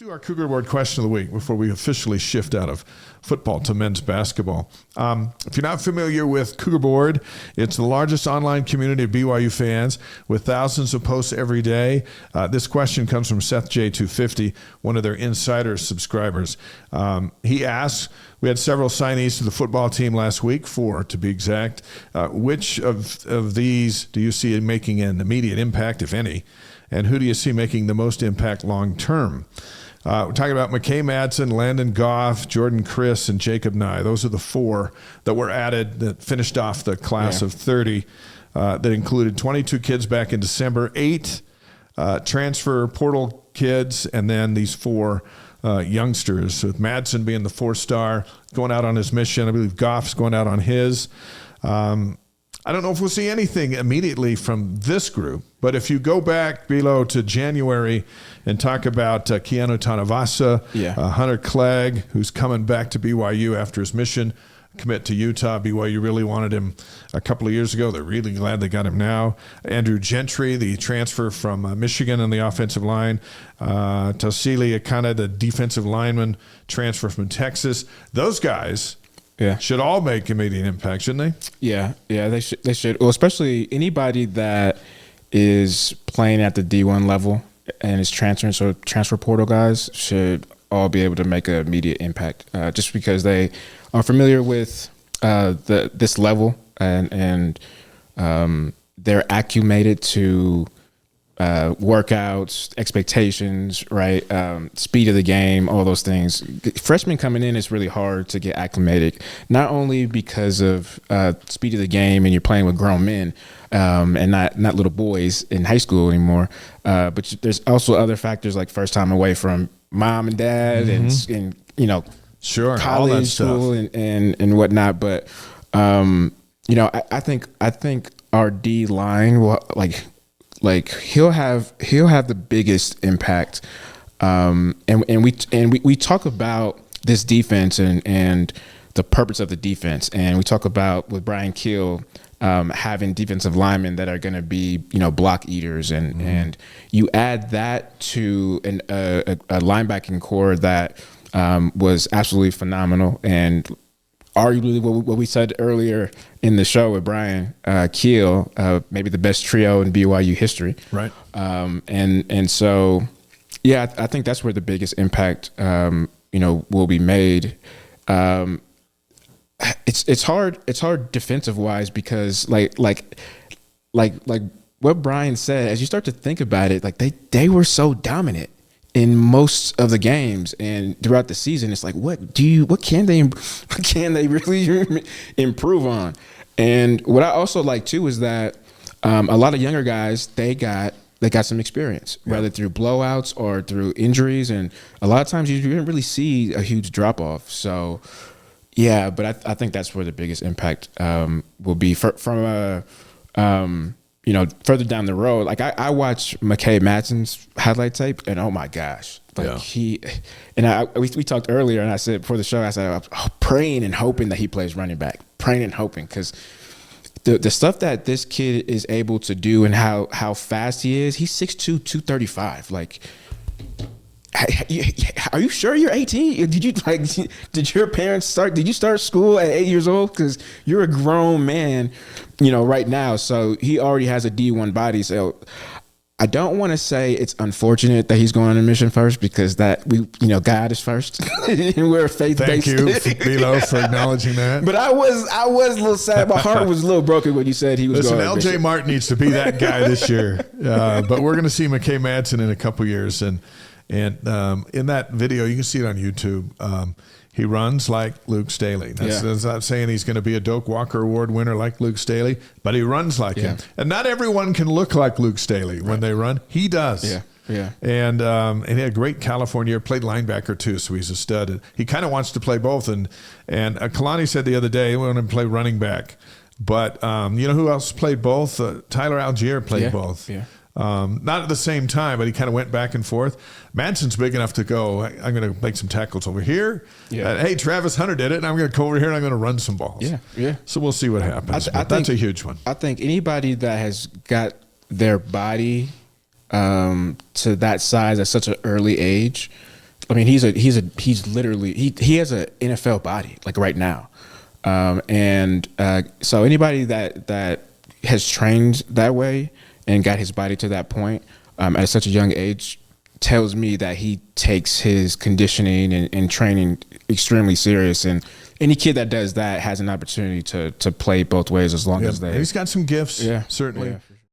do our CougarBoard question of the week before we officially shift out of football to men's basketball. If you're not familiar with CougarBoard, it's the largest online community of BYU fans with thousands of posts every day. This question comes from Seth J250, one of their insider subscribers. He asks, we had several signees to the football team last week, 4 to be exact. Which of these do you see making an immediate impact, if any? And who do you see making the most impact long term? We're talking about McKay Madsen, Landon Goff, Jordan Chris, and Jacob Nye. Those are the 4 that were added that finished off the class of 30 that included 22 kids back in December, 8 transfer portal kids, and then these 4 youngsters, with Madsen being the 4-star, going out on his mission. I believe Goff's going out on his. I don't know if we'll see anything immediately from this group, but if you go back below to January and talk about Keanu Tanavasa, Hunter Clegg, who's coming back to BYU after his mission, commit to Utah. BYU really wanted him a couple of years ago. They're really glad they got him now. Andrew Gentry, the transfer from Michigan on the offensive line. Tausili Akana, the defensive lineman, transfer from Texas. Those guys should all make immediate impact, shouldn't they? Yeah, they should. Well, especially anybody that is playing at the D1 level and is transferring, so transfer portal guys should all be able to make an immediate impact, just because they are familiar with this level and they're acclimated to workouts, expectations, right? Speed of the game, all those things. Freshmen coming in is really hard to get acclimated, not only because of speed of the game and you're playing with grown men and not little boys in high school anymore, but there's also other factors like first time away from mom and dad and you know, college, school and whatnot. But you know, I think our D line will like he'll have the biggest impact. And we talk about this defense and the purpose of the defense, and we talk about with Brian Keel having defensive linemen that are going to be, you know, block eaters, and you add that to a linebacking core that was absolutely phenomenal, and arguably what we said earlier in the show with Brian Keel, maybe the best trio in BYU history. Right. And so, yeah, I think that's where the biggest impact, you know, will be made. It's hard defensive wise because like what Brian said, as you start to think about it, like they were so dominant in most of the games and throughout the season. It's like, what can they really improve on? And what I also like too is that a lot of younger guys, they got some experience, whether through blowouts or through injuries, and a lot of times you didn't really see a huge drop off. So yeah, but I think that's where the biggest impact will be from a you know, further down the road. Like I watched McKay Madsen's highlight tape, and oh my gosh, like we talked earlier, and I said before the show, I said I'm praying and hoping that he plays running back, praying and hoping, because the stuff that this kid is able to do and how fast he is, he's 6'2", 235. Like, are you sure you're 18? Did your parents did you start school at 8 years old? Because you're a grown man, you know, right now. So he already has a D1 body. So I don't want to say it's unfortunate that he's going on a mission first, because God is first and we're faith-based. Thank you, Bilo, for acknowledging that. But I was a little sad. My heart was a little broken when you said he was going on a mission. LJ Martin needs to be that guy this year. But we're going to see McKay Madsen in a couple years. And in that video, you can see it on YouTube, he runs like Luke Staley. That's not saying he's going to be a Doak Walker Award winner like Luke Staley, but he runs like him. And not everyone can look like Luke Staley when they run. He does. Yeah. And he had a great California year, played linebacker too, so he's a stud. He kind of wants to play both. And Kalani said the other day he wanted to play running back. But you know who else played both? Tyler Algier played both. Yeah. Not at the same time, but he kind of went back and forth. Madsen's big enough to go, I'm going to make some tackles over here. Hey, Travis Hunter did it, and I'm going to go over here and I'm going to run some balls. Yeah. So we'll see what happens. I think that's a huge one. I think anybody that has got their body to that size at such an early age, I mean, he's literally he has an NFL body like right now, and so anybody that has trained that way and got his body to that point at such a young age tells me that he takes his conditioning and training extremely serious. And any kid that does that has an opportunity to play both ways as long as they. He's got some gifts, certainly. Yeah.